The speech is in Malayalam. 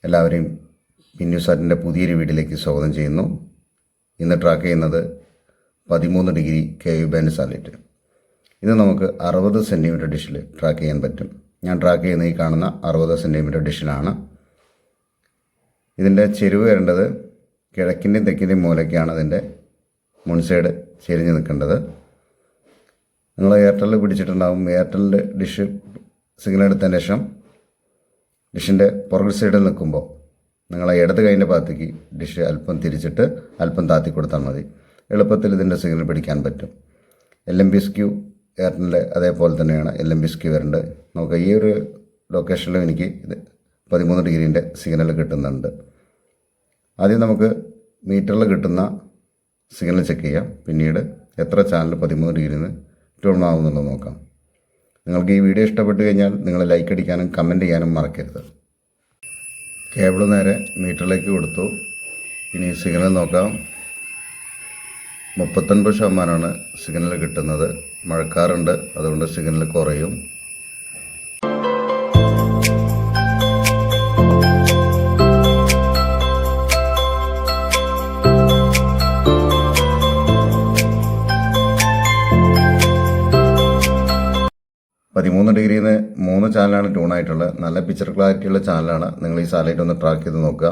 എല്ലാവരെയും പിന്യൂസാറ്റിൻ്റെ പുതിയൊരു വീഡിയോയിലേക്ക് സ്വാഗതം ചെയ്യുന്നു. ഇന്ന് ട്രാക്ക് ചെയ്യുന്നത് 13 ഡിഗ്രി KU ബാൻഡ് സാറ്റലൈറ്റ്. ഇത് നമുക്ക് 60 സെൻറ്റിമീറ്റർ ഡിഷിൽ ട്രാക്ക് ചെയ്യാൻ പറ്റും. ഞാൻ ട്രാക്ക് ചെയ്യുന്ന ഈ കാണുന്ന 60 സെൻറ്റിമീറ്റർ ഡിഷിലാണ്. ഇതിൻ്റെ ചെരുവ് വരേണ്ടത് കിഴക്കിൻ്റെയും തെക്കിൻ്റെയും മൂലയ്ക്കാണ് അതിൻ്റെ മുൻസൈഡ് ചെരിഞ്ഞ് നിൽക്കേണ്ടത്. നിങ്ങൾ എയർടെൽ പിടിച്ചിട്ടുണ്ടാകും. എയർടെലിൻ്റെ ഡിഷ് സിഗ്നൽ എടുത്തതിന് ശേഷം ഡിഷിൻ്റെ പുറകു സൈഡിൽ നിൽക്കുമ്പോൾ നിങ്ങളെ ഇടത് കൈൻ്റെ ഭാഗത്തേക്ക് ഡിഷ് അല്പം തിരിച്ചിട്ട് അല്പം താത്തി കൊടുത്താൽ മതി. എളുപ്പത്തിൽ ഇതിൻ്റെ സിഗ്നൽ പിടിക്കാൻ പറ്റും. LMBSQ എയർടെലിൻ്റെ അതേപോലെ തന്നെയാണ് LMBSQ വരേണ്ടത്. നമുക്ക് ഈ ഒരു ലൊക്കേഷനിലും എനിക്ക് ഇത് 13 ഡിഗ്രീൻ്റെ സിഗ്നൽ കിട്ടുന്നുണ്ട്. ആദ്യം നമുക്ക് മീറ്ററിൽ കിട്ടുന്ന സിഗ്നൽ ചെക്ക് ചെയ്യാം. പിന്നീട് എത്ര ചാനൽ 13 ഡിഗ്രിയിൽ നിന്ന് ട്യൂൺ ആവുന്നുള്ളത് നോക്കാം. നിങ്ങൾക്ക് ഈ വീഡിയോ ഇഷ്ടപ്പെട്ട് കഴിഞ്ഞാൽ നിങ്ങൾ ലൈക്ക് അടിക്കാനും കമൻറ്റ് ചെയ്യാനും മറക്കരുത്. കേബിൾ നേരെ മീറ്ററിലേക്ക് കൊടുത്തു. ഇനി സിഗ്നൽ നോക്കാം. 39% സിഗ്നൽ കിട്ടുന്നത്. മഴക്കാറുണ്ട്, അതുകൊണ്ട് സിഗ്നൽ കുറയും. പതിമൂന്ന് ഡിഗ്രിയിൽ നിന്ന് 3 ചാനലാണ് ട്യൂണായിട്ടുള്ളത്. നല്ല പിക്ചർ ക്ലാരിറ്റിയുള്ള ചാനലാണ്. നിങ്ങൾ ഈ സാറ്റലൈറ്റ് ഒന്ന് ട്രാക്ക് ചെയ്ത് നോക്കുക.